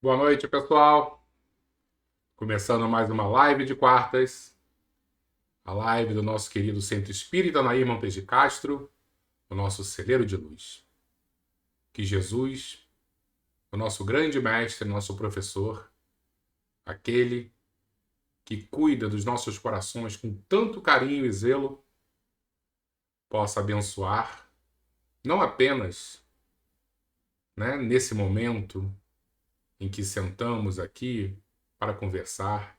Boa noite, pessoal. Começando mais uma live de quartas, a live do nosso querido Centro Espírita Nair Montes de Castro, o nosso celeiro de luz. Que Jesus, o nosso grande mestre, nosso professor, aquele que cuida dos nossos corações com tanto carinho e zelo, possa abençoar, não apenas, nesse momento em que sentamos aqui para conversar,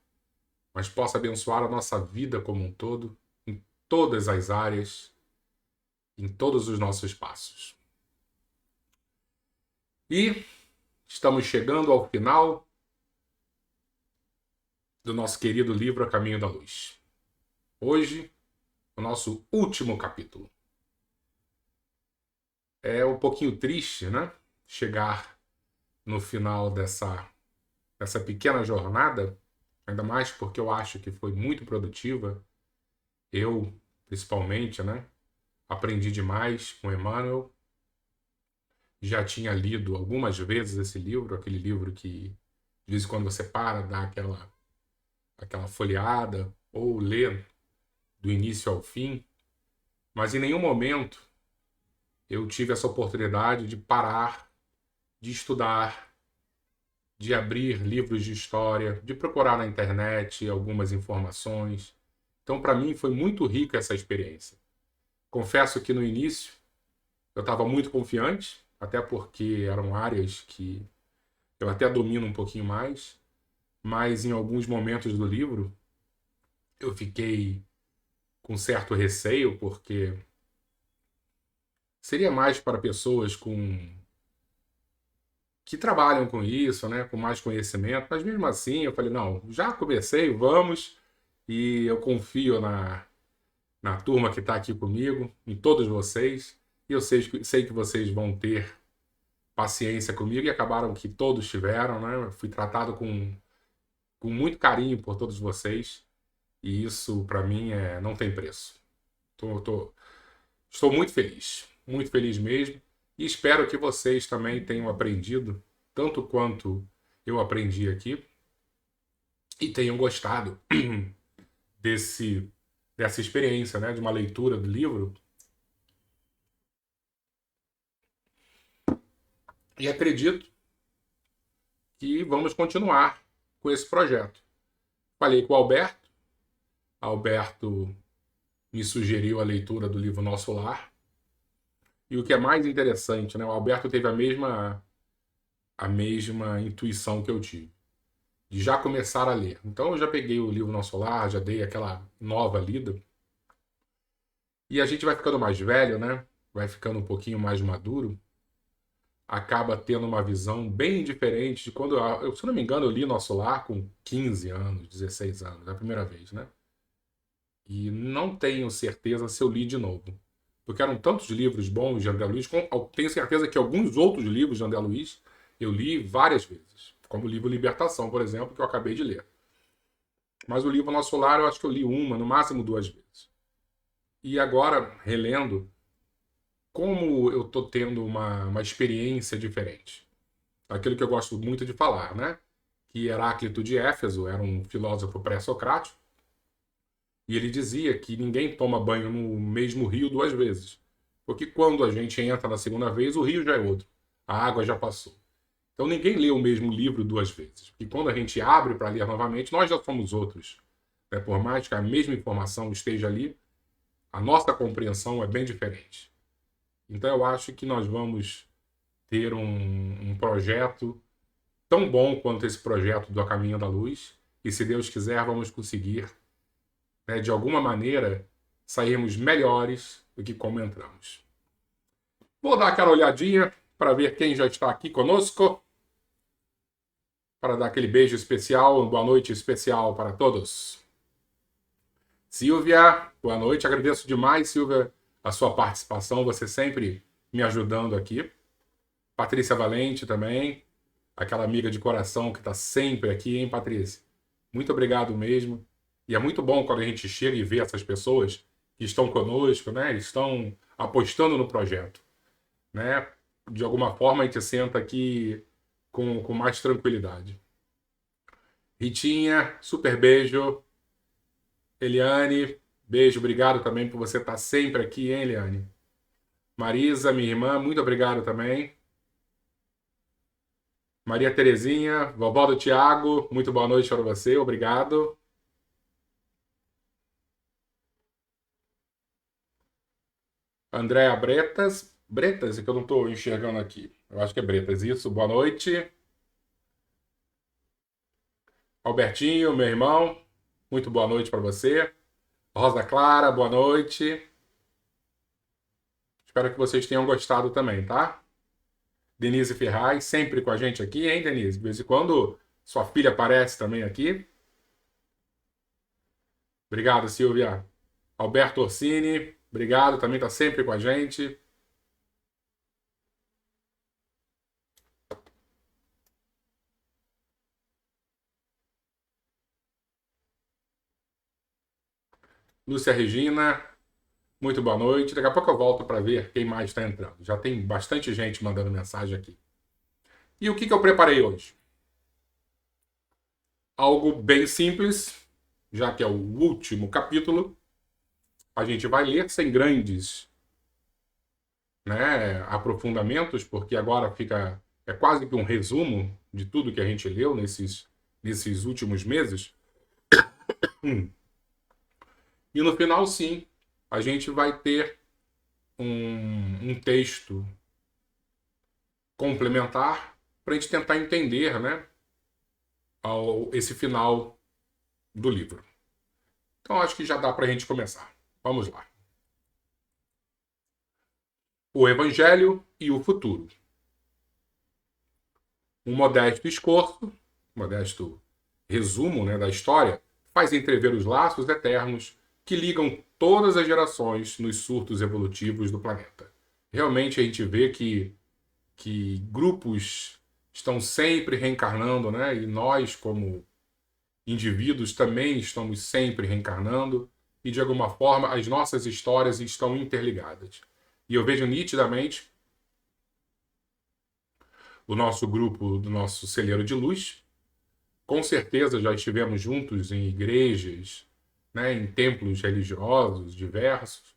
mas possa abençoar a nossa vida como um todo, em todas as áreas, em todos os nossos passos. E estamos chegando ao final do nosso querido livro A Caminho da Luz. Hoje, o nosso último capítulo. É um pouquinho triste, né? Chegar no final dessa pequena jornada, ainda mais porque eu acho que foi muito produtiva. Eu, principalmente, né? Aprendi demais com Emmanuel. Já tinha lido algumas vezes esse livro, aquele livro que de vez em quando você para, dá aquela folheada, ou lê do início ao fim, mas em nenhum momento eu tive essa oportunidade de parar, de estudar, de abrir livros de história, de procurar na internet algumas informações. Então, para mim, foi muito rica essa experiência. Confesso que no início eu estava muito confiante, até porque eram áreas que eu até domino um pouquinho mais, mas em alguns momentos do livro eu fiquei com certo receio, porque seria mais para pessoas que trabalham com isso, né, com mais conhecimento, mas mesmo assim eu falei, não, já comecei, vamos, e eu confio na turma que está aqui comigo, em todos vocês, e eu sei que vocês vão ter paciência comigo, e acabaram que todos tiveram, né, eu fui tratado com muito carinho por todos vocês, e isso para mim não tem preço. Tô, tô, Estou muito feliz mesmo, e espero que vocês também tenham aprendido tanto quanto eu aprendi aqui e tenham gostado desse dessa experiência, né, de uma leitura do livro. E acredito que vamos continuar com esse projeto. Falei com o Alberto me sugeriu a leitura do livro Nosso Lar. E o que é mais interessante, né, o Alberto teve a mesma intuição que eu tive, de já começar a ler. Então eu já peguei o livro Nosso Lar, já dei aquela nova lida. E a gente vai ficando mais velho, né? Vai ficando um pouquinho mais maduro, acaba tendo uma visão bem diferente de quando se eu não me engano, eu li Nosso Lar com 15 anos, 16 anos, é a primeira vez, né? E não tenho certeza se eu li de novo. Porque eram tantos livros bons de André Luiz, tenho certeza que alguns outros livros de André Luiz eu li várias vezes. Como o livro Libertação, por exemplo, que eu acabei de ler. Mas o livro Nosso Lar eu acho que eu li uma, no máximo duas vezes. E agora, relendo, como eu estou tendo uma experiência diferente. Aquilo que eu gosto muito de falar, né? Que Heráclito de Éfeso era um filósofo pré-socrático, e ele dizia que ninguém toma banho no mesmo rio duas vezes. Porque quando a gente entra na segunda vez, o rio já é outro. A água já passou. Então ninguém lê o mesmo livro duas vezes. Porque quando a gente abre para ler novamente, nós já somos outros. Né? Por mais que a mesma informação esteja ali, a nossa compreensão é bem diferente. Então eu acho que nós vamos ter um projeto tão bom quanto esse projeto do A Caminho da Luz. E se Deus quiser, vamos conseguir, né, de alguma maneira, sairmos melhores do que como entramos. Vou dar aquela olhadinha para ver quem já está aqui conosco, para dar aquele beijo especial, boa noite especial para todos. Silvia, boa noite. Agradeço demais, Silvia, a sua participação, você sempre me ajudando aqui. Patrícia Valente também, aquela amiga de coração que está sempre aqui, hein, Patrícia? Muito obrigado mesmo. E é muito bom quando a gente chega e vê essas pessoas que estão conosco, né? Estão apostando no projeto, né? De alguma forma a gente senta aqui com mais tranquilidade. Ritinha, super beijo. Eliane, beijo, obrigado também por você estar sempre aqui, hein, Eliane? Marisa, minha irmã, muito obrigado também. Maria Terezinha, vovó do Tiago, muito boa noite para você, obrigado. Andréa Bretas, Bretas, é que eu não estou enxergando aqui. Eu acho que é Bretas, isso, boa noite. Albertinho, meu irmão, muito boa noite para você. Rosa Clara, boa noite. Espero que vocês tenham gostado também, tá? Denise Ferraz, sempre com a gente aqui, hein, Denise? De vez em quando sua filha aparece também aqui. Obrigado, Silvia. Alberto Orsini, obrigado, também está sempre com a gente. Lúcia Regina, muito boa noite. Daqui a pouco eu volto para ver quem mais está entrando. Já tem bastante gente mandando mensagem aqui. E o que eu preparei hoje? Algo bem simples, já que é o último capítulo. A gente vai ler sem grandes, né, aprofundamentos, porque agora é quase que um resumo de tudo que a gente leu nesses últimos meses. E no final, sim, a gente vai ter um texto complementar para a gente tentar entender, né, esse final do livro. Então acho que já dá para a gente começar. Vamos lá. O Evangelho e o futuro. Um modesto resumo, né, da história, faz entrever os laços eternos que ligam todas as gerações nos surtos evolutivos do planeta. Realmente a gente vê que grupos estão sempre reencarnando, né? E nós, como indivíduos, também estamos sempre reencarnando, e de alguma forma as nossas histórias estão interligadas. E eu vejo nitidamente o nosso grupo do nosso celeiro de luz. Com certeza já estivemos juntos em igrejas, né, em templos religiosos diversos,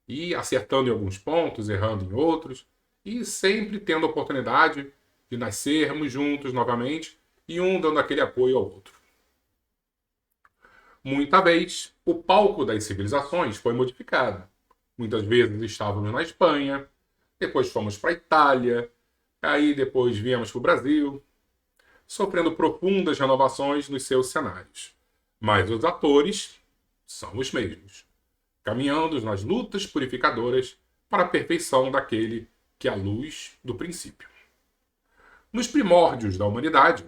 e acertando em alguns pontos, errando em outros, e sempre tendo a oportunidade de nascermos juntos novamente e um dando aquele apoio ao outro. Muita vez, o palco das civilizações foi modificado. Muitas vezes estávamos na Espanha, depois fomos para a Itália, aí depois viemos para o Brasil, sofrendo profundas renovações nos seus cenários. Mas os atores são os mesmos, caminhando nas lutas purificadoras para a perfeição daquele que é a luz do princípio. Nos primórdios da humanidade,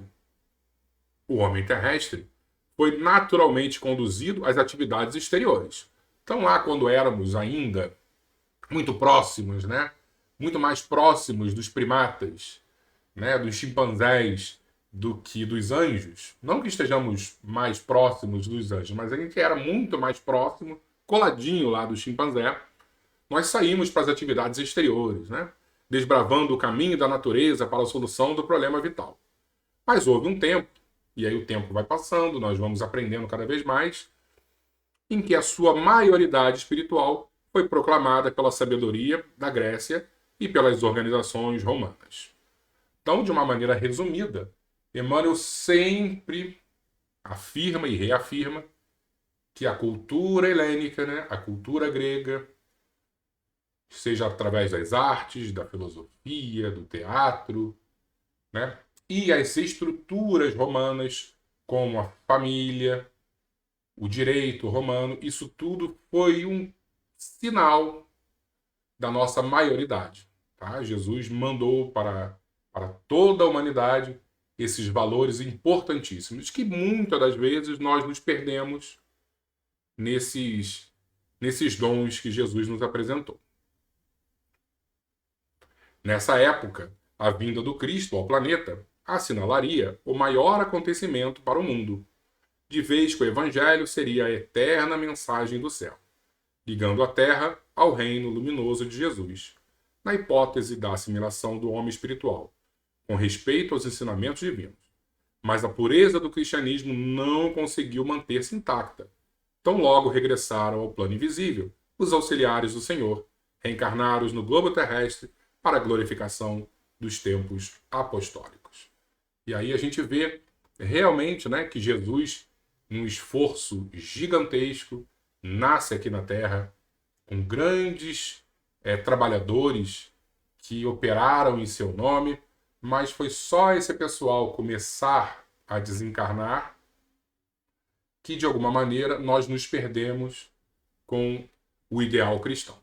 o homem terrestre foi naturalmente conduzido às atividades exteriores. Então lá quando éramos ainda muito próximos, né? Muito mais próximos dos primatas, né? Dos chimpanzés, do que dos anjos. Não que estejamos mais próximos dos anjos, mas a gente era muito mais próximo, coladinho lá do chimpanzé. Nós saímos para as atividades exteriores, né? Desbravando o caminho da natureza para a solução do problema vital. Mas houve um tempo, e aí o tempo vai passando, nós vamos aprendendo cada vez mais, em que a sua maioridade espiritual foi proclamada pela sabedoria da Grécia e pelas organizações romanas. Então, de uma maneira resumida, Emmanuel sempre afirma e reafirma que a cultura helênica, né, a cultura grega, seja através das artes, da filosofia, do teatro, né, e as estruturas romanas, como a família, o direito romano, isso tudo foi um sinal da nossa maioridade. Tá? Jesus mandou para toda a humanidade esses valores importantíssimos, que muitas das vezes nós nos perdemos nesses dons que Jesus nos apresentou. Nessa época, a vinda do Cristo ao planeta assinalaria o maior acontecimento para o mundo, de vez que o Evangelho seria a eterna mensagem do céu, ligando a Terra ao reino luminoso de Jesus, na hipótese da assimilação do homem espiritual, com respeito aos ensinamentos divinos. Mas a pureza do cristianismo não conseguiu manter-se intacta. Tão logo regressaram ao plano invisível, os auxiliares do Senhor, reencarnados no globo terrestre para a glorificação dos tempos apostólicos. E aí a gente vê realmente, né, que Jesus, num esforço gigantesco, nasce aqui na Terra com grandes trabalhadores que operaram em seu nome, mas foi só esse pessoal começar a desencarnar que, de alguma maneira, nós nos perdemos com o ideal cristão.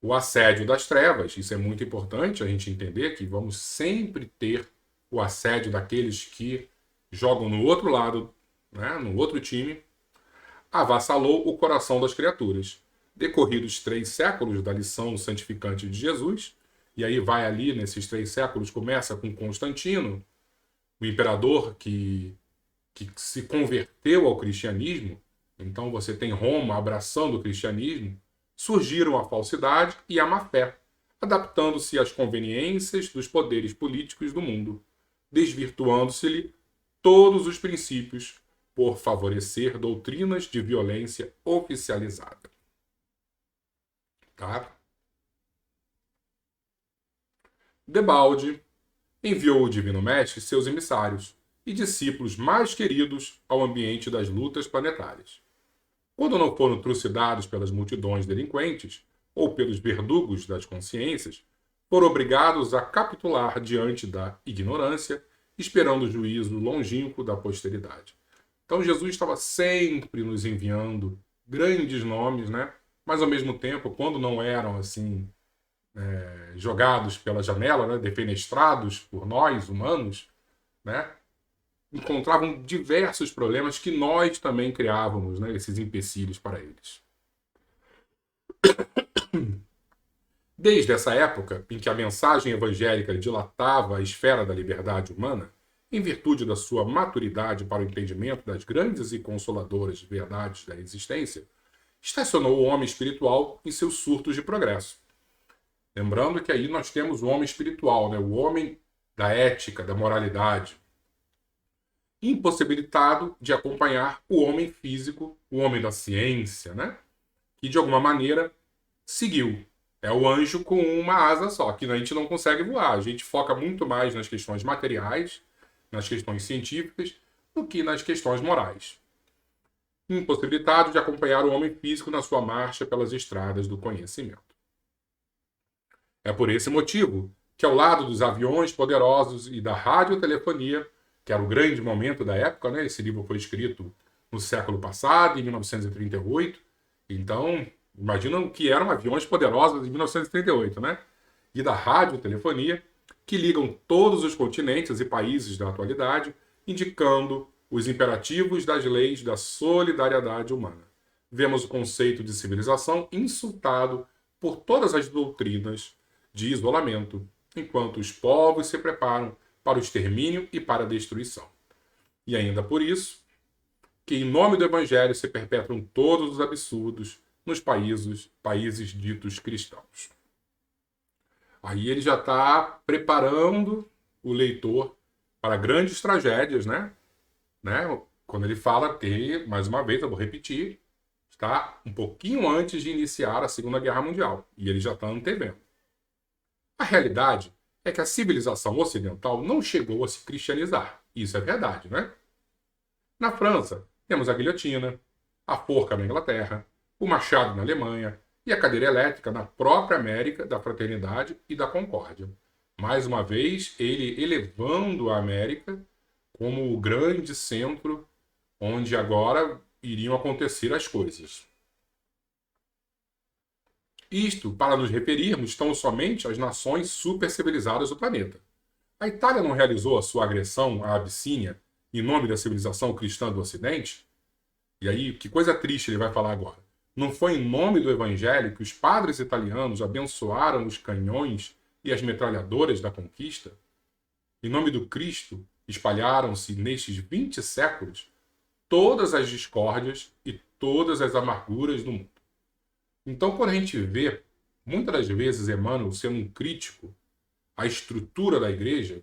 O assédio das trevas, isso é muito importante a gente entender que vamos sempre ter o assédio daqueles que jogam no outro lado, né, no outro time, avassalou o coração das criaturas. Decorridos 3 séculos da lição santificante de Jesus, e aí vai ali, nesses 3 séculos, começa com Constantino, o imperador que se converteu ao cristianismo. Então você tem Roma abraçando o cristianismo, surgiram a falsidade e a má-fé, adaptando-se às conveniências dos poderes políticos do mundo, desvirtuando-se-lhe todos os princípios por favorecer doutrinas de violência oficializada. Tá? Debalde enviou o Divino Mestre seus emissários e discípulos mais queridos ao ambiente das lutas planetárias. Quando não foram trucidados pelas multidões delinquentes ou pelos verdugos das consciências, foram obrigados a capitular diante da ignorância, esperando o juízo longínquo da posteridade. Então Jesus estava sempre nos enviando grandes nomes, né? Mas ao mesmo tempo, quando não eram assim jogados pela janela, né? Defenestrados por nós, humanos, né? Encontravam diversos problemas que nós também criávamos, né? Esses empecilhos para eles. Desde essa época, em que a mensagem evangélica dilatava a esfera da liberdade humana, em virtude da sua maturidade para o entendimento das grandes e consoladoras verdades da existência, estacionou o homem espiritual em seus surtos de progresso. Lembrando que aí nós temos o homem espiritual, né? O homem da ética, da moralidade, impossibilitado de acompanhar o homem físico, o homem da ciência, né? Que de alguma maneira seguiu. É o anjo com uma asa só, que a gente não consegue voar. A gente foca muito mais nas questões materiais, nas questões científicas, do que nas questões morais. Impossibilitado de acompanhar o homem físico na sua marcha pelas estradas do conhecimento. É por esse motivo que, ao lado dos aviões poderosos e da radiotelefonia, que era o grande momento da época, né? Esse livro foi escrito no século passado, em 1938. Então, imaginam que eram aviões poderosos em 1938, né? E da radiotelefonia, que ligam todos os continentes e países da atualidade, indicando os imperativos das leis da solidariedade humana. Vemos o conceito de civilização insultado por todas as doutrinas de isolamento, enquanto os povos se preparam para o extermínio e para a destruição. E ainda por isso, que em nome do Evangelho se perpetram todos os absurdos nos países ditos cristãos. Aí ele já está preparando o leitor para grandes tragédias, né? Quando ele fala que, mais uma vez, eu vou repetir, está um pouquinho antes de iniciar a Segunda Guerra Mundial. E ele já está antevendo. A realidade é que a civilização ocidental não chegou a se cristianizar. Isso é verdade, né? Na França, temos a guilhotina, a forca na Inglaterra, o machado na Alemanha e a cadeira elétrica na própria América da Fraternidade e da Concórdia. Mais uma vez, ele elevando a América como o grande centro onde agora iriam acontecer as coisas. Isto para nos referirmos tão somente às nações supercivilizadas do planeta. A Itália não realizou a sua agressão à Abissínia em nome da civilização cristã do Ocidente? E aí, que coisa triste ele vai falar agora. Não foi em nome do Evangelho que os padres italianos abençoaram os canhões e as metralhadoras da conquista? Em nome do Cristo, espalharam-se nestes 20 séculos todas as discórdias e todas as amarguras do mundo. Então, quando a gente vê muitas das vezes Emmanuel, sendo um crítico à estrutura da igreja,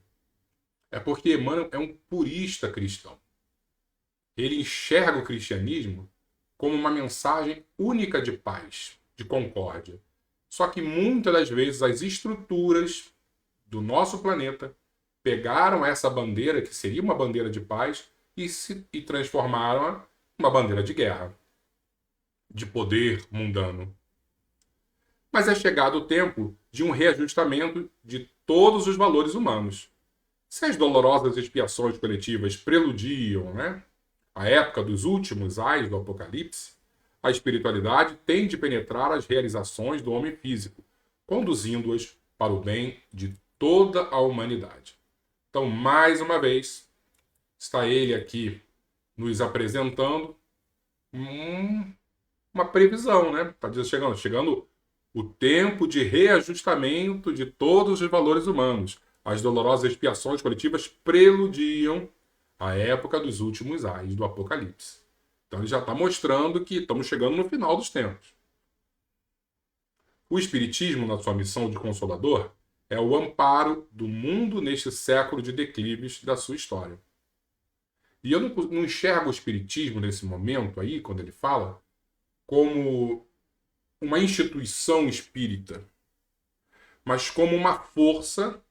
é porque Emmanuel é um purista cristão. Ele enxerga o cristianismo como uma mensagem única de paz, de concórdia. Só que muitas das vezes as estruturas do nosso planeta pegaram essa bandeira, que seria uma bandeira de paz, e transformaram-a uma bandeira de guerra, de poder mundano. Mas é chegado o tempo de um reajustamento de todos os valores humanos. Se as dolorosas expiações coletivas preludiam, a época dos últimos ais do Apocalipse, a espiritualidade tem de penetrar as realizações do homem físico, conduzindo-as para o bem de toda a humanidade. Então, mais uma vez, está ele aqui nos apresentando uma previsão, Está chegando o tempo de reajustamento de todos os valores humanos. As dolorosas expiações coletivas preludiam a época dos últimos ais do Apocalipse. Então ele já está mostrando que estamos chegando no final dos tempos. O Espiritismo, na sua missão de consolador, é o amparo do mundo neste século de declives da sua história. E eu não enxergo o Espiritismo nesse momento aí, quando ele fala, como uma instituição espírita, mas como uma força,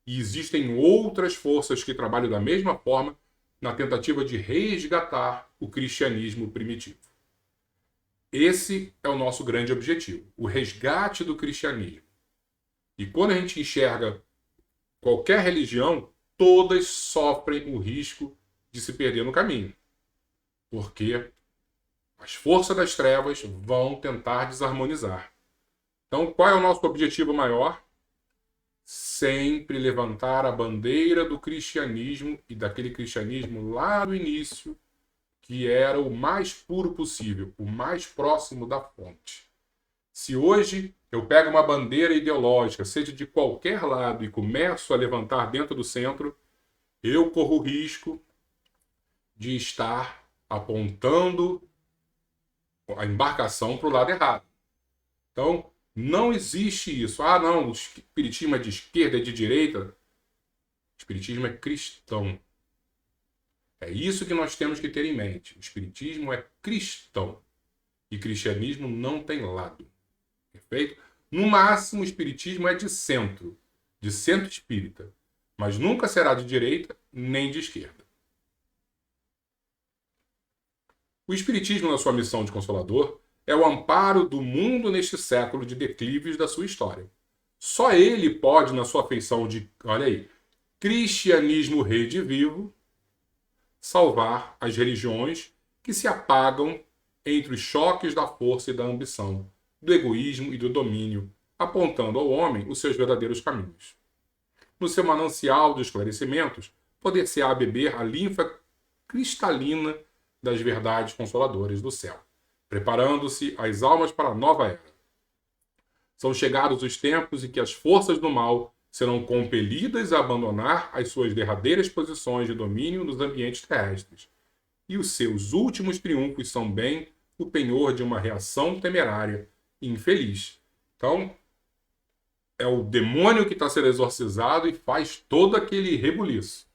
e existem outras forças que trabalham da mesma forma na tentativa de resgatar o cristianismo primitivo. Esse é o nosso grande objetivo, o resgate do cristianismo. E quando a gente enxerga qualquer religião, todas sofrem o risco de se perder no caminho. Porque as forças das trevas vão tentar desarmonizar. Então, qual é o nosso objetivo maior? Sempre levantar a bandeira do cristianismo e daquele cristianismo lá no início, que era o mais puro possível, o mais próximo da fonte. Se hoje eu pego uma bandeira ideológica, seja de qualquer lado, e começo a levantar dentro do centro, eu corro o risco de estar apontando a embarcação para o lado errado. Então, não existe isso. Ah, não, o espiritismo é de esquerda, é de direita. O espiritismo é cristão. É isso que nós temos que ter em mente. O espiritismo é cristão. E cristianismo não tem lado. Perfeito? No máximo, o espiritismo é de centro espírita. Mas nunca será de direita nem de esquerda. O Espiritismo, na sua missão de consolador, é o amparo do mundo neste século de declives da sua história. Só ele pode, na sua feição de, olha aí, cristianismo redivivo, salvar as religiões que se apagam entre os choques da força e da ambição, do egoísmo e do domínio, apontando ao homem os seus verdadeiros caminhos. No seu manancial de esclarecimentos, poder-se-á beber a linfa cristalina das verdades consoladoras do céu, preparando-se as almas para a nova era. São chegados os tempos em que as forças do mal serão compelidas a abandonar as suas derradeiras posições de domínio nos ambientes terrestres, e os seus últimos triunfos são bem o penhor de uma reação temerária e infeliz. Então, é o demônio que está sendo exorcizado e faz todo aquele rebuliço.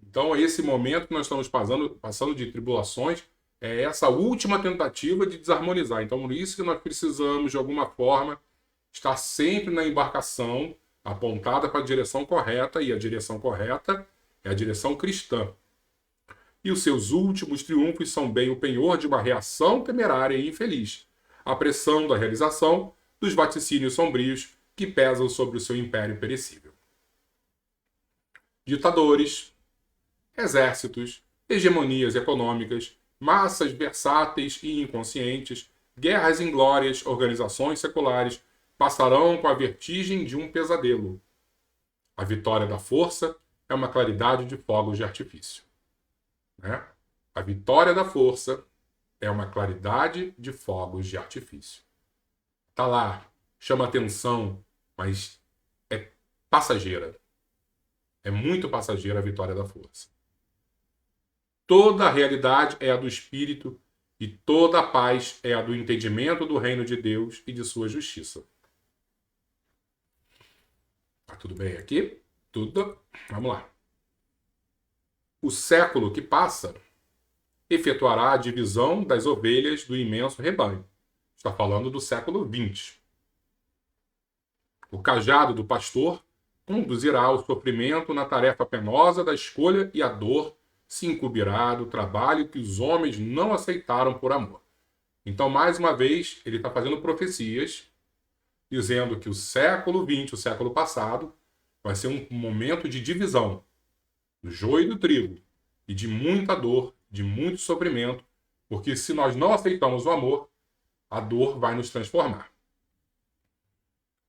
Então, esse momento que nós estamos passando de tribulações é essa última tentativa de desarmonizar. Então, por isso que nós precisamos, de alguma forma, estar sempre na embarcação apontada para a direção correta, e a direção correta é a direção cristã. E os seus últimos triunfos são bem o penhor de uma reação temerária e infeliz, apressando a realização dos vaticínios sombrios que pesam sobre o seu império perecível. Ditadores, exércitos, hegemonias econômicas, massas versáteis e inconscientes, guerras inglórias, organizações seculares, passarão com a vertigem de um pesadelo. A vitória da força é uma claridade de fogos de artifício. A vitória da força é uma claridade de fogos de artifício. Está lá, chama atenção, mas é passageira. É muito passageira a vitória da força. Toda a realidade é a do Espírito e toda a paz é a do entendimento do reino de Deus e de sua justiça. Tá tudo bem aqui? Tudo. Vamos lá. O século que passa efetuará a divisão das ovelhas do imenso rebanho. Está falando do século XX. O cajado do pastor conduzirá o sofrimento na tarefa penosa da escolha e a dor se incumbirá do trabalho que os homens não aceitaram por amor. Então, mais uma vez, ele está fazendo profecias, dizendo que o século XX, o século passado, vai ser um momento de divisão do joio e do trigo, e de muita dor, de muito sofrimento, porque se nós não aceitamos o amor, a dor vai nos transformar.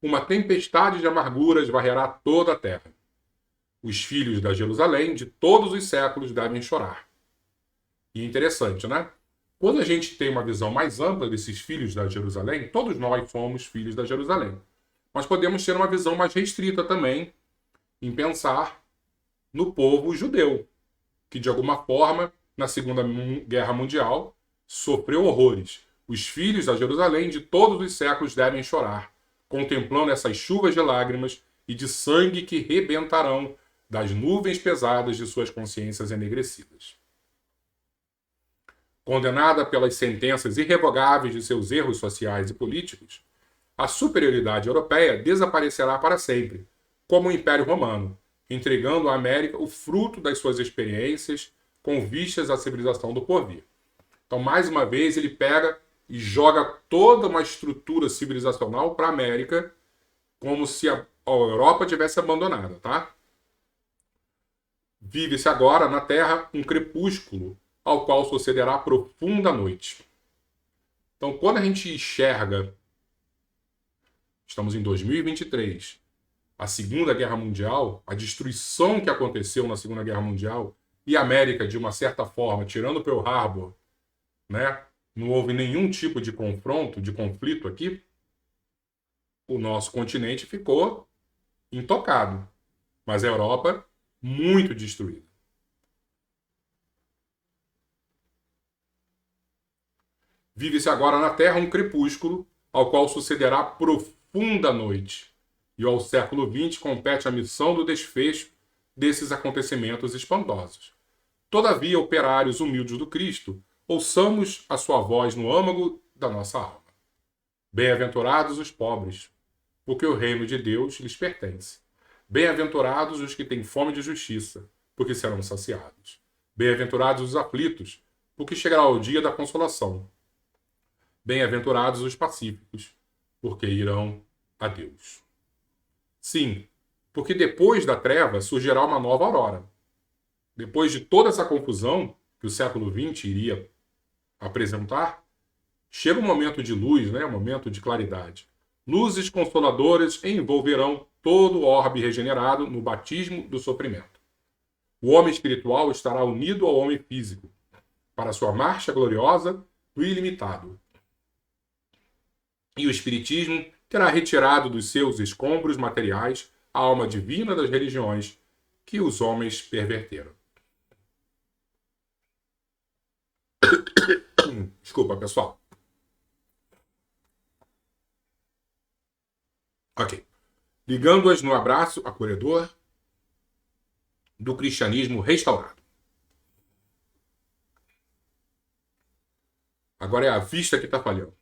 Uma tempestade de amarguras varrerá toda a terra. Os filhos da Jerusalém de todos os séculos devem chorar. E interessante, né? Quando a gente tem uma visão mais ampla desses filhos da Jerusalém, todos nós somos filhos da Jerusalém. Mas podemos ter uma visão mais restrita também em pensar no povo judeu, que de alguma forma, na Segunda Guerra Mundial, sofreu horrores. Os filhos da Jerusalém de todos os séculos devem chorar, contemplando essas chuvas de lágrimas e de sangue que rebentarão das nuvens pesadas de suas consciências enegrecidas. Condenada pelas sentenças irrevogáveis de seus erros sociais e políticos, a superioridade europeia desaparecerá para sempre, como o Império Romano, entregando à América o fruto das suas experiências com vistas à civilização do porvir. Então, mais uma vez, ele pega e joga toda uma estrutura civilizacional para a América, como se a Europa tivesse abandonada, tá? Vive-se agora na Terra um crepúsculo ao qual sucederá a profunda noite. Então, quando a gente enxerga, estamos em 2023, a Segunda Guerra Mundial, a destruição que aconteceu na Segunda Guerra Mundial, e a América, de uma certa forma, tirando Pearl Harbor, né, não houve nenhum tipo de confronto, de conflito aqui, o nosso continente ficou intocado. Mas a Europa, muito destruída. Vive-se agora na Terra um crepúsculo, ao qual sucederá profunda noite. E ao século XX compete a missão do desfecho desses acontecimentos espantosos. Todavia, operários humildes do Cristo, ouçamos a sua voz no âmago da nossa alma. Bem-aventurados os pobres, porque o reino de Deus lhes pertence. Bem-aventurados os que têm fome de justiça, porque serão saciados. Bem-aventurados os aflitos, porque chegará o dia da consolação. Bem-aventurados os pacíficos, porque irão a Deus. Sim, porque depois da treva surgirá uma nova aurora. Depois de toda essa confusão que o século XX iria apresentar, chega um momento de luz, né? Um momento de claridade. Luzes consoladoras envolverão todo o orbe regenerado no batismo do sofrimento. O homem espiritual estará unido ao homem físico para sua marcha gloriosa do ilimitado. E o espiritismo terá retirado dos seus escombros materiais a alma divina das religiões que os homens perverteram. Desculpa, pessoal. Ok. Ligando-as no abraço acolhedor do cristianismo restaurado. Agora é a vista que está falhando.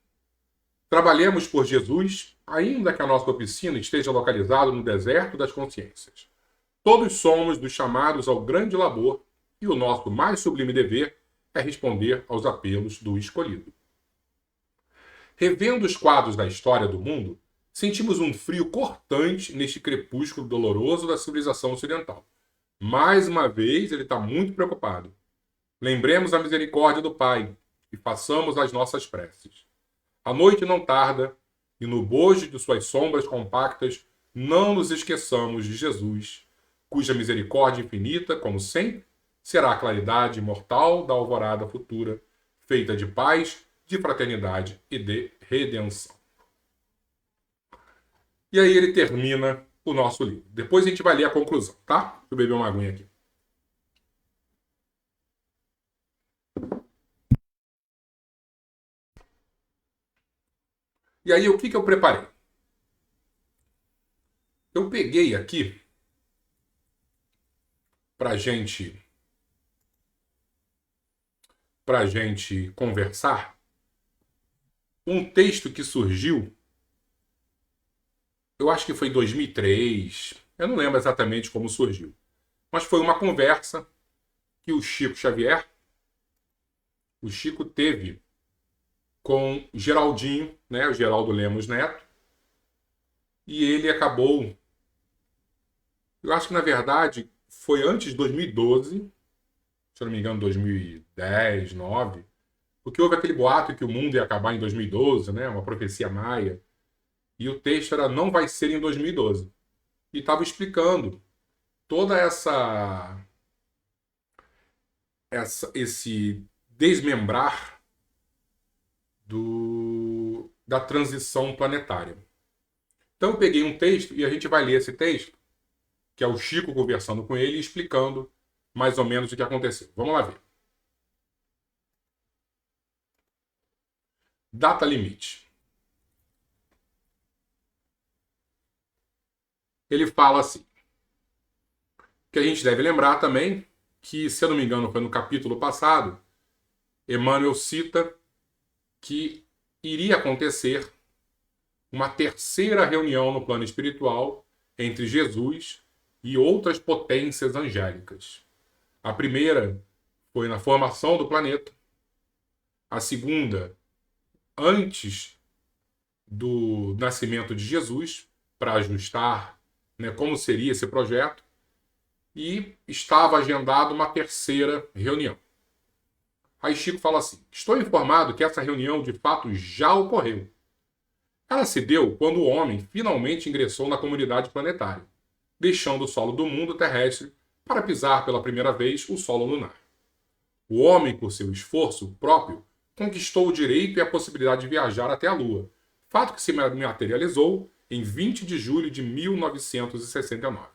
Trabalhemos por Jesus, ainda que a nossa oficina esteja localizada no deserto das consciências. Todos somos dos chamados ao grande labor e o nosso mais sublime dever é responder aos apelos do escolhido. Revendo os quadros da história do mundo, sentimos um frio cortante neste crepúsculo doloroso da civilização ocidental. Mais uma vez, ele está muito preocupado. Lembremos a misericórdia do Pai e façamos as nossas preces. A noite não tarda, e no bojo de suas sombras compactas, não nos esqueçamos de Jesus, cuja misericórdia infinita, como sempre, será a claridade imortal da alvorada futura, feita de paz, de fraternidade e de redenção. E aí ele termina o nosso livro. Depois a gente vai ler a conclusão, tá? Deixa eu beber uma aguinha aqui. E aí, o que eu preparei? Eu peguei aqui pra gente conversar um texto que surgiu, eu acho que foi em 2003, eu não lembro exatamente como surgiu, mas foi uma conversa que o Chico teve com Geraldinho, né, o Geraldo Lemos Neto, e ele acabou, eu acho que na verdade foi antes de 2012, se eu não me engano 2010, 2009, porque houve aquele boato que o mundo ia acabar em 2012, né, uma profecia maia, e o texto era Não Vai Ser em 2012. E estava explicando toda esse desmembrar da transição planetária. Então eu peguei um texto e a gente vai ler esse texto, que é o Chico conversando com ele e explicando mais ou menos o que aconteceu. Vamos lá ver. Data limite. Ele fala assim, que a gente deve lembrar também que, se eu não me engano, foi no capítulo passado, Emmanuel cita que iria acontecer uma terceira reunião no plano espiritual entre Jesus e outras potências angélicas. A primeira foi na formação do planeta, a segunda antes do nascimento de Jesus, para ajustar, né, como seria esse projeto, e estava agendada uma terceira reunião. Aí Chico fala assim, estou informado que essa reunião de fato já ocorreu. Ela se deu quando o homem finalmente ingressou na comunidade planetária, deixando o solo do mundo terrestre para pisar pela primeira vez o solo lunar. O homem, por seu esforço próprio, conquistou o direito e a possibilidade de viajar até a Lua, fato que se materializou em 20 de julho de 1969.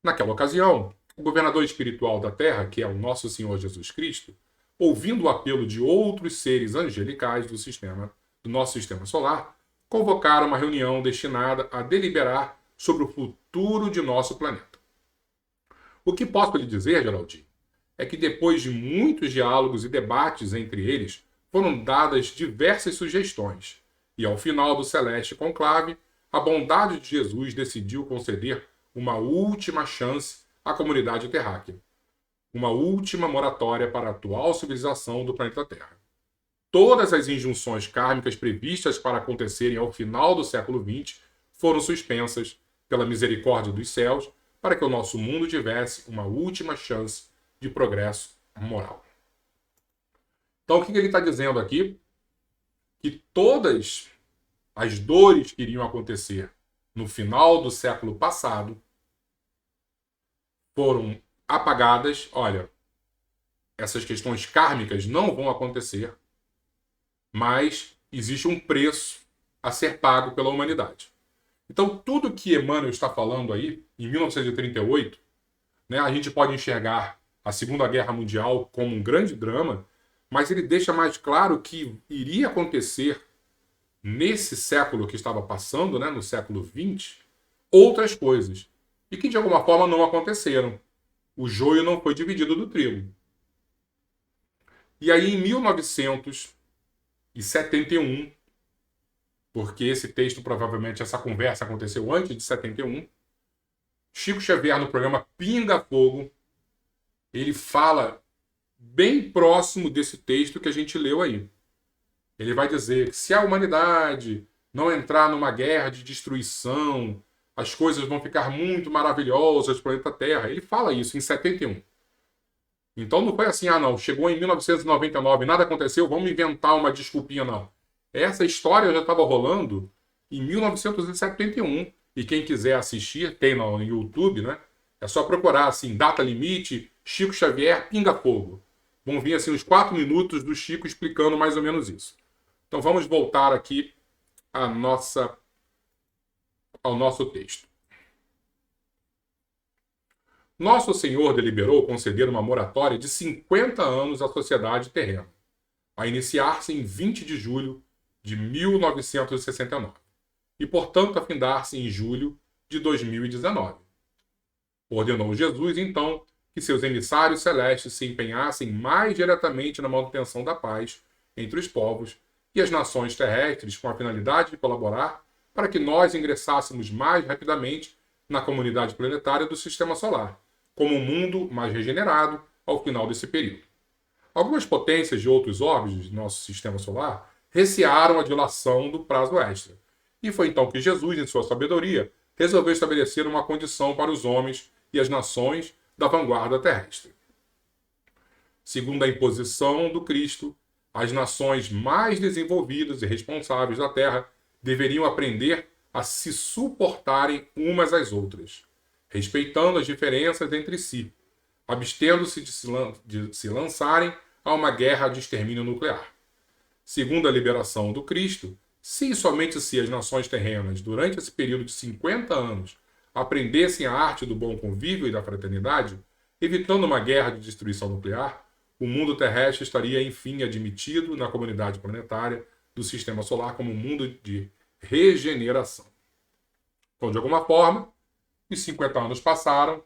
Naquela ocasião, o governador espiritual da Terra, que é o nosso Senhor Jesus Cristo, ouvindo o apelo de outros seres angelicais do nosso sistema solar, convocaram uma reunião destinada a deliberar sobre o futuro de nosso planeta. O que posso lhe dizer, Geraldinho, é que depois de muitos diálogos e debates entre eles, foram dadas diversas sugestões, e ao final do celeste conclave, a bondade de Jesus decidiu conceder uma última chance à comunidade terráquea, uma última moratória para a atual civilização do planeta Terra. Todas as injunções kármicas previstas para acontecerem ao final do século XX foram suspensas pela misericórdia dos céus para que o nosso mundo tivesse uma última chance de progresso moral. Então, o que ele está dizendo aqui? Que todas as dores que iriam acontecer no final do século passado foram apagadas. Olha, essas questões kármicas não vão acontecer, mas existe um preço a ser pago pela humanidade. Então, tudo que Emmanuel está falando aí, em 1938, né, a gente pode enxergar a Segunda Guerra Mundial como um grande drama, mas ele deixa mais claro que iria acontecer nesse século que estava passando, né, no século XX, outras coisas. E que de alguma forma não aconteceram. O joio não foi dividido do trigo. E aí em 1971, porque esse texto, provavelmente, essa conversa aconteceu antes de 71, Chico Xavier, no programa Pinga Fogo, ele fala bem próximo desse texto que a gente leu aí. Ele vai dizer que se a humanidade não entrar numa guerra de destruição, as coisas vão ficar muito maravilhosas no planeta Terra. Ele fala isso em 71. Então não foi assim, não, chegou em 1999, nada aconteceu, vamos inventar uma desculpinha, não. Essa história já estava rolando em 1971. E quem quiser assistir, tem no YouTube, né? É só procurar assim, data limite, Chico Xavier, Pinga Fogo. Vão vir assim uns 4 minutos do Chico explicando mais ou menos isso. Então vamos voltar aqui ao nosso texto. Nosso Senhor deliberou conceder uma moratória de 50 anos à sociedade terrena, a iniciar-se em 20 de julho de 1969, e, portanto, a findar-se em julho de 2019. Ordenou Jesus, então, que seus emissários celestes se empenhassem mais diretamente na manutenção da paz entre os povos e as nações terrestres, com a finalidade de colaborar para que nós ingressássemos mais rapidamente na comunidade planetária do Sistema Solar, como um mundo mais regenerado ao final desse período. Algumas potências de outros órbitos do nosso Sistema Solar recearam a dilação do prazo extra, e foi então que Jesus, em sua sabedoria, resolveu estabelecer uma condição para os homens e as nações da vanguarda terrestre. Segundo a imposição do Cristo, as nações mais desenvolvidas e responsáveis da Terra deveriam aprender a se suportarem umas às outras, respeitando as diferenças entre si, abstendo-se de se lançarem a uma guerra de extermínio nuclear. Segundo a liberação do Cristo, se e somente se as nações terrenas, durante esse período de 50 anos, aprendessem a arte do bom convívio e da fraternidade, evitando uma guerra de destruição nuclear, o mundo terrestre estaria, enfim, admitido na comunidade planetária do Sistema Solar como um mundo de regeneração. Então, de alguma forma, os 50 anos passaram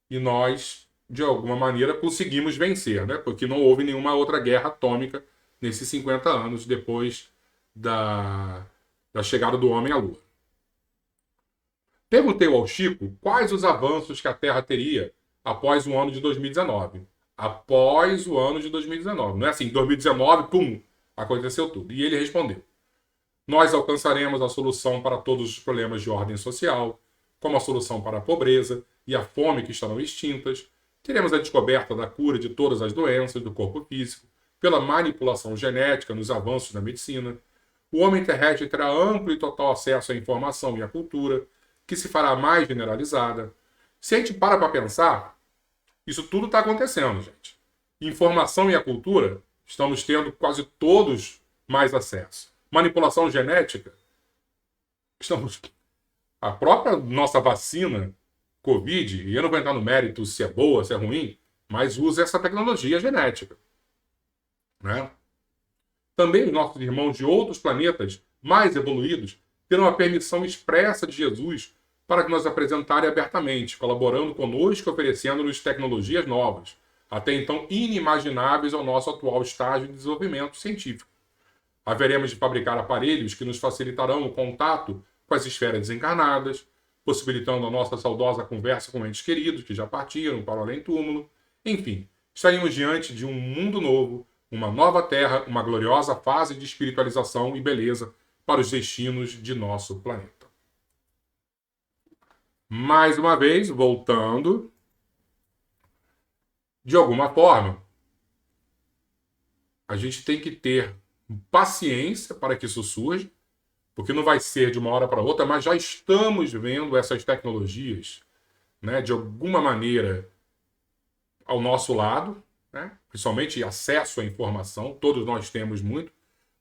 e nós, de alguma maneira, conseguimos vencer, né? Porque não houve nenhuma outra guerra atômica nesses 50 anos depois da chegada do homem à Lua. Perguntei ao Chico quais os avanços que a Terra teria após o ano de 2019. Após o ano de 2019. Não é assim, 2019, pum, aconteceu tudo. E ele respondeu: nós alcançaremos a solução para todos os problemas de ordem social, como a solução para a pobreza e a fome que estarão extintas. Teremos a descoberta da cura de todas as doenças do corpo físico, pela manipulação genética nos avanços da medicina. O homem terrestre terá amplo e total acesso à informação e à cultura, que se fará mais generalizada. Se a gente para pensar, isso tudo está acontecendo, gente. Informação e a cultura, estamos tendo quase todos mais acesso. Manipulação genética, a própria nossa vacina Covid, e eu não vou entrar no mérito se é boa, se é ruim, mas usa essa tecnologia genética, né? Também os nossos irmãos de outros planetas mais evoluídos terão a permissão expressa de Jesus para que nos apresentarem abertamente, colaborando conosco e oferecendo-nos tecnologias novas, até então inimagináveis ao nosso atual estágio de desenvolvimento científico. Haveremos de fabricar aparelhos que nos facilitarão o contato com as esferas desencarnadas, possibilitando a nossa saudosa conversa com entes queridos que já partiram para o além-túmulo. Enfim, estaríamos diante de um mundo novo, uma nova terra, uma gloriosa fase de espiritualização e beleza para os destinos de nosso planeta. Mais uma vez, voltando, de alguma forma, a gente tem que ter paciência para que isso surja, porque não vai ser de uma hora para outra, mas já estamos vendo essas tecnologias, né, de alguma maneira ao nosso lado, né, principalmente acesso à informação, todos nós temos muito,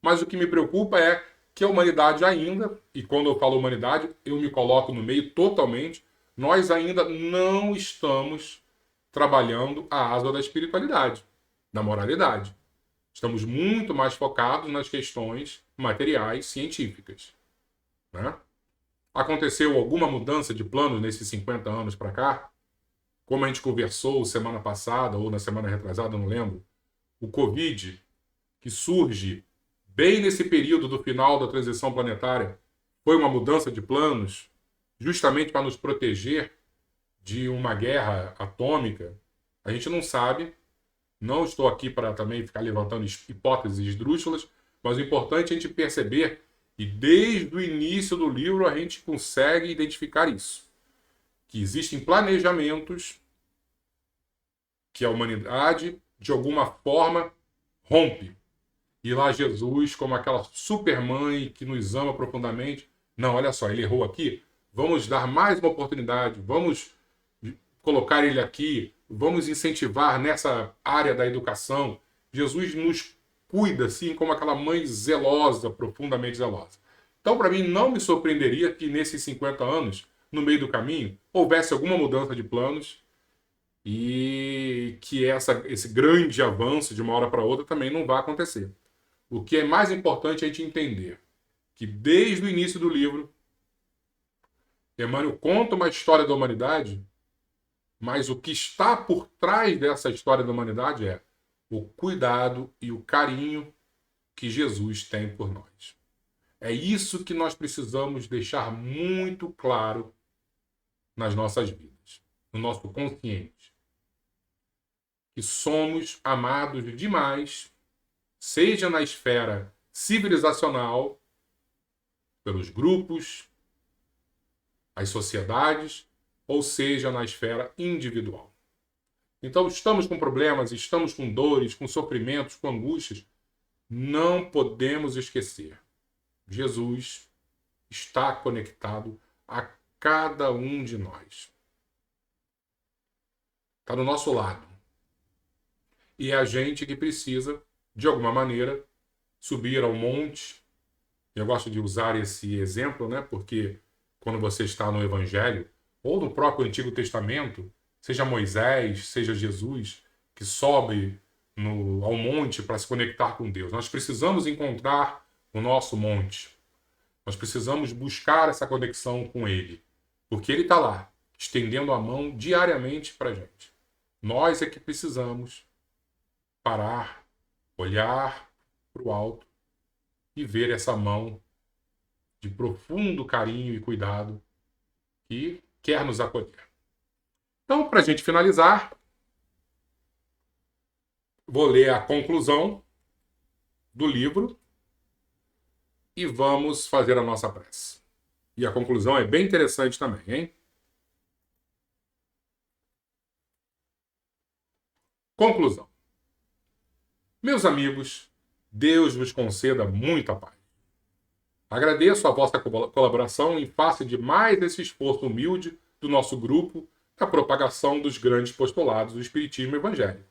mas o que me preocupa é que a humanidade ainda, e quando eu falo humanidade, eu me coloco no meio totalmente, nós ainda não estamos trabalhando a asa da espiritualidade, da moralidade. Estamos muito mais focados nas questões materiais, científicas, né? Aconteceu alguma mudança de planos nesses 50 anos para cá? Como a gente conversou semana passada ou na semana retrasada, não lembro, o Covid, que surge bem nesse período do final da transição planetária, foi uma mudança de planos justamente para nos proteger de uma guerra atômica? A gente não sabe. Não estou aqui para também ficar levantando hipóteses esdrúxulas, mas o importante é a gente perceber que desde o início do livro a gente consegue identificar isso. Que existem planejamentos que a humanidade, de alguma forma, rompe. E lá Jesus, como aquela supermãe que nos ama profundamente, não, olha só, ele errou aqui, vamos dar mais uma oportunidade, vamos colocar ele aqui, vamos incentivar nessa área da educação. Jesus nos cuida, assim, como aquela mãe zelosa, profundamente zelosa. Então, para mim, não me surpreenderia que nesses 50 anos, no meio do caminho, houvesse alguma mudança de planos e que esse grande avanço de uma hora para outra também não vai acontecer. O que é mais importante é a gente entender que desde o início do livro Emmanuel conta uma história da humanidade, mas o que está por trás dessa história da humanidade é o cuidado e o carinho que Jesus tem por nós. É isso que nós precisamos deixar muito claro nas nossas vidas, no nosso consciente. Que somos amados demais, seja na esfera civilizacional, pelos grupos, as sociedades, ou seja na esfera individual. Então, estamos com problemas, estamos com dores, com sofrimentos, com angústias. Não podemos esquecer. Jesus está conectado a cada um de nós. Está do nosso lado. E é a gente que precisa, de alguma maneira, subir ao monte. Eu gosto de usar esse exemplo, né? Porque quando você está no Evangelho, ou no próprio Antigo Testamento, seja Moisés, seja Jesus, que sobe ao monte para se conectar com Deus. Nós precisamos encontrar o nosso monte. Nós precisamos buscar essa conexão com Ele. Porque Ele está lá, estendendo a mão diariamente para a gente. Nós é que precisamos parar, olhar para o alto e ver essa mão de profundo carinho e cuidado que quer nos acolher. Então, para a gente finalizar, vou ler a conclusão do livro e vamos fazer a nossa prece. E a conclusão é bem interessante também, hein? Conclusão. Meus amigos, Deus vos conceda muita paz. Agradeço a vossa colaboração em face de mais esse esforço humilde do nosso grupo na propagação dos grandes postulados do Espiritismo Evangélico.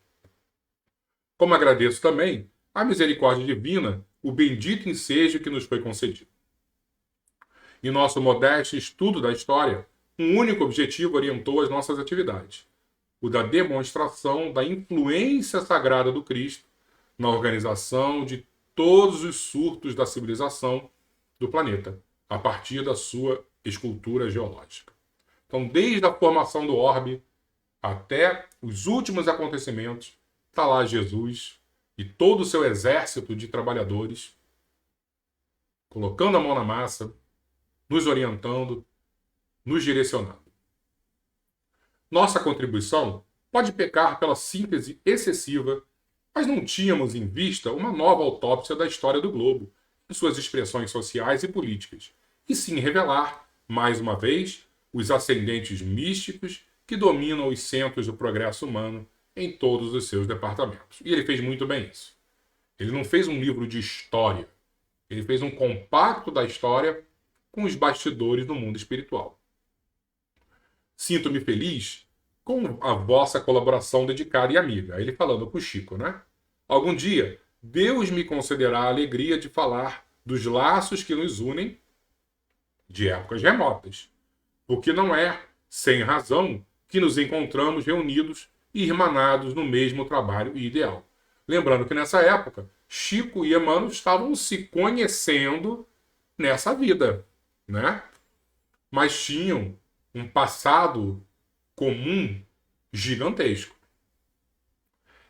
Como agradeço também a misericórdia divina, o bendito ensejo que nos foi concedido. Em nosso modesto estudo da história, um único objetivo orientou as nossas atividades: o da demonstração da influência sagrada do Cristo na organização de todos os surtos da civilização do planeta, a partir da sua escultura geológica. Então, desde a formação do orbe até os últimos acontecimentos, está lá Jesus e todo o seu exército de trabalhadores colocando a mão na massa, nos orientando, nos direcionando. Nossa contribuição pode pecar pela síntese excessiva, mas não tínhamos em vista uma nova autópsia da história do globo, em suas expressões sociais e políticas, e sim revelar, mais uma vez, os ascendentes místicos que dominam os centros do progresso humano em todos os seus departamentos. E ele fez muito bem isso. Ele não fez um livro de história, ele fez um compacto da história com os bastidores do mundo espiritual. Sinto-me feliz com a vossa colaboração dedicada e amiga. Ele falando com o Chico, né? Algum dia, Deus me concederá a alegria de falar dos laços que nos unem de épocas remotas, porque não é sem razão que nos encontramos reunidos e irmanados no mesmo trabalho e ideal. Lembrando que nessa época, Chico e Emmanuel estavam se conhecendo nessa vida, né? Mas tinham um passado comum gigantesco.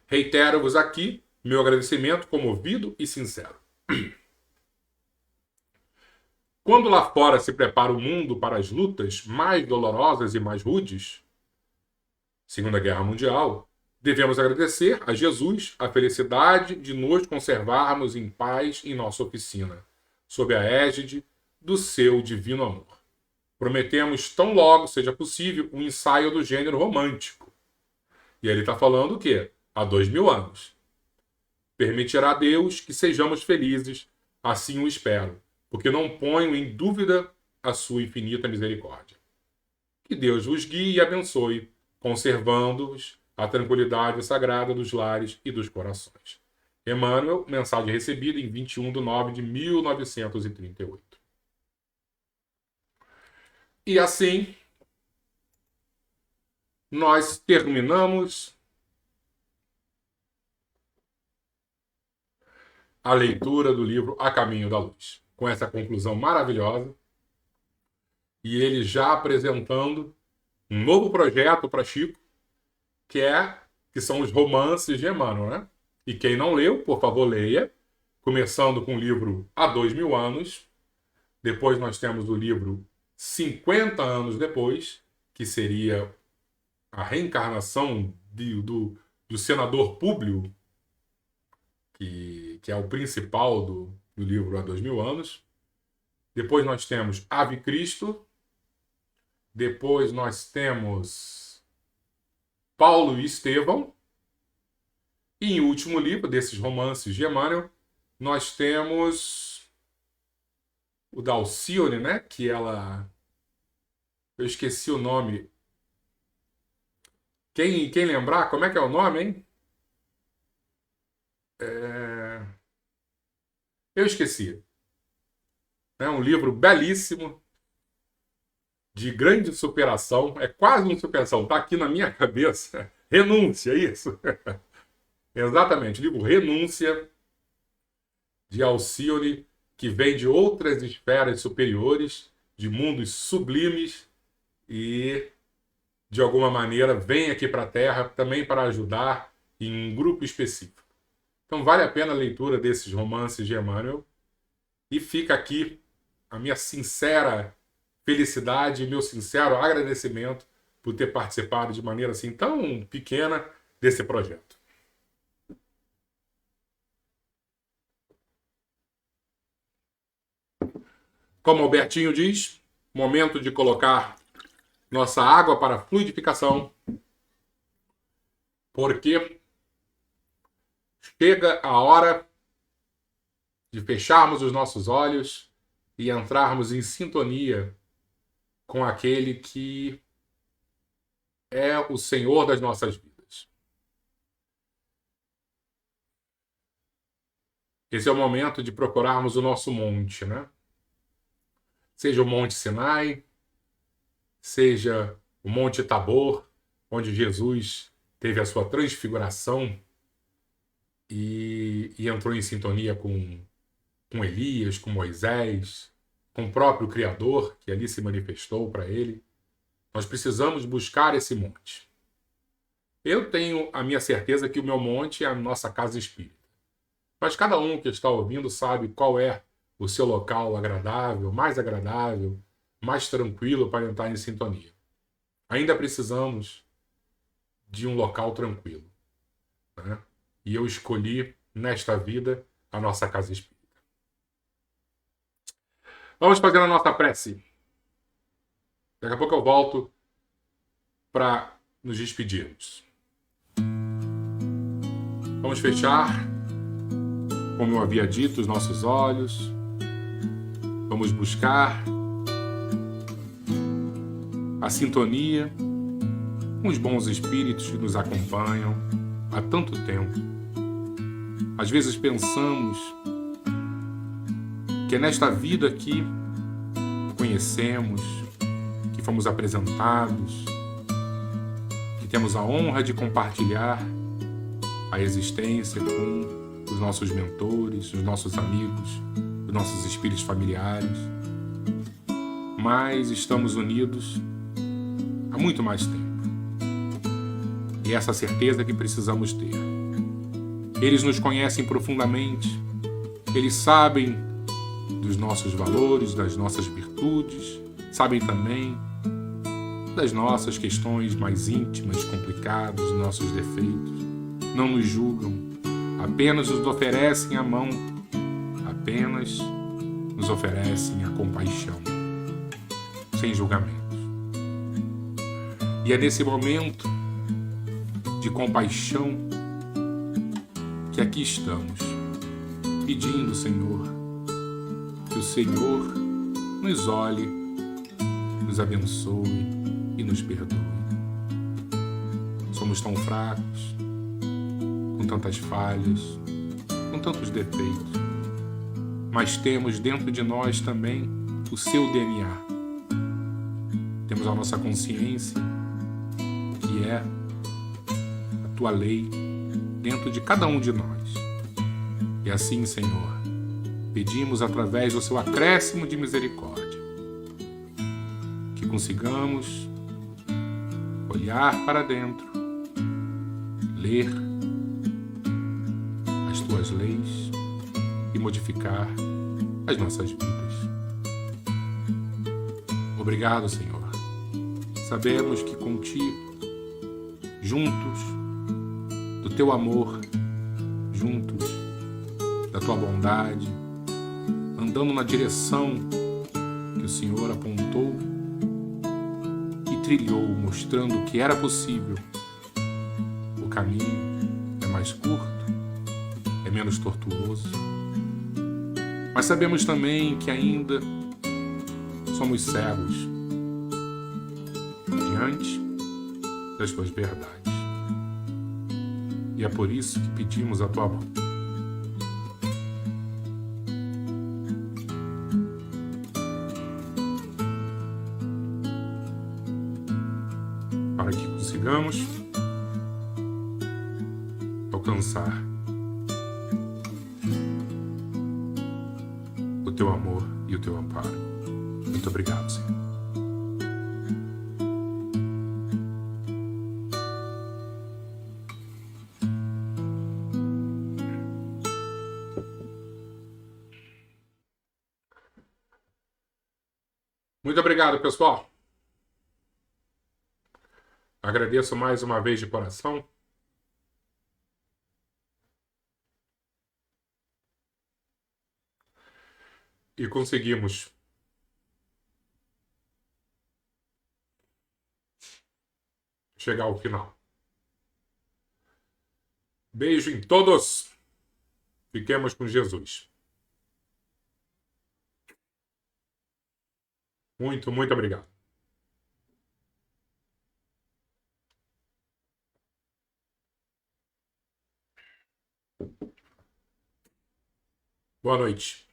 Reitero-vos aqui meu agradecimento comovido e sincero. Quando lá fora se prepara o mundo para as lutas mais dolorosas e mais rudes, Segunda Guerra Mundial, devemos agradecer a Jesus a felicidade de nos conservarmos em paz em nossa oficina, sob a égide do seu divino amor. Prometemos, tão logo seja possível, um ensaio do gênero romântico. E ele está falando o quê? Há 2000 anos. Permitirá Deus que sejamos felizes, assim o espero, porque não ponho em dúvida a sua infinita misericórdia. Que Deus vos guie e abençoe, conservando-vos a tranquilidade sagrada dos lares e dos corações. Emmanuel, mensagem recebida em 21/9/1938. E assim, nós terminamos a leitura do livro A Caminho da Luz, com essa conclusão maravilhosa. e ele já apresentando um novo projeto para Chico, que são os romances de Emmanuel, né? E quem não leu, por favor, leia, começando com o livro Há 2000 anos, depois nós temos o livro 50 anos depois, que seria a reencarnação do senador Públio, que é o principal do livro Há 2000 anos. Depois nós temos Ave Cristo. Depois nós temos Paulo e Estevão. E em último livro desses romances de Emmanuel, nós temos o da Alcione, né? Que ela... Eu esqueci o nome. Quem lembrar, como é que é o nome, hein? Eu esqueci. É um livro belíssimo, de grande superação. É quase uma superação. Está aqui na minha cabeça. Renúncia, isso. Exatamente. O livro Renúncia, de Alcione, que vem de outras esferas superiores, de mundos sublimes e, de alguma maneira, vem aqui para a Terra também para ajudar em um grupo específico. Então vale a pena a leitura desses romances de Emmanuel. E fica aqui a minha sincera felicidade e meu sincero agradecimento por ter participado de maneira assim tão pequena desse projeto. Como Albertinho diz, momento de colocar nossa água para fluidificação, porque chega a hora de fecharmos os nossos olhos e entrarmos em sintonia com aquele que é o Senhor das nossas vidas. Esse é o momento de procurarmos o nosso monte, né? Seja o Monte Sinai, seja o Monte Tabor, onde Jesus teve a sua transfiguração e entrou em sintonia com Elias, com Moisés, com o próprio Criador, que ali se manifestou para ele. Nós precisamos buscar esse monte. Eu tenho a minha certeza que o meu monte é a nossa casa espírita. Mas cada um que está ouvindo sabe qual é o seu local agradável, mais tranquilo para entrar em sintonia. Ainda precisamos de um local tranquilo, né? E eu escolhi, nesta vida, a nossa casa espírita. Vamos fazer a nossa prece. Daqui a pouco eu volto para nos despedirmos. Vamos fechar, como eu havia dito, os nossos olhos. Vamos buscar a sintonia com os bons espíritos que nos acompanham há tanto tempo. Às vezes pensamos que é nesta vida aqui que conhecemos, que fomos apresentados, que temos a honra de compartilhar a existência com os nossos mentores, os nossos amigos, os nossos espíritos familiares, mas estamos unidos há muito mais tempo. E essa certeza que precisamos ter. Eles nos conhecem profundamente, eles sabem dos nossos valores, das nossas virtudes, sabem também das nossas questões mais íntimas, complicadas, nossos defeitos. Não nos julgam, apenas nos oferecem a mão, apenas nos oferecem a compaixão, sem julgamentos. E é nesse momento de compaixão que aqui estamos, pedindo, Senhor, que o Senhor nos olhe, nos abençoe e nos perdoe. Somos tão fracos, com tantas falhas, com tantos defeitos, mas temos dentro de nós também o seu DNA. Temos a nossa consciência, que é a tua lei, dentro de cada um de nós. E assim, Senhor, pedimos através do seu acréscimo de misericórdia consigamos olhar para dentro, ler as tuas leis e modificar as nossas vidas. Obrigado, Senhor. Sabemos que contigo, juntos do teu amor, juntos da tua bondade, andando na direção que o Senhor apontou e trilhou, mostrando que era possível. O caminho é mais curto, é menos tortuoso, mas sabemos também que ainda somos cegos diante das tuas verdades. E é por isso que pedimos a tua mão. Para que consigamos alcançar o teu amor e o teu amparo. Muito obrigado, Senhor. Muito obrigado, pessoal. Agradeço mais uma vez de coração. E conseguimos chegar ao final. Beijo em todos. Fiquemos com Jesus. Muito, muito obrigado. Boa noite.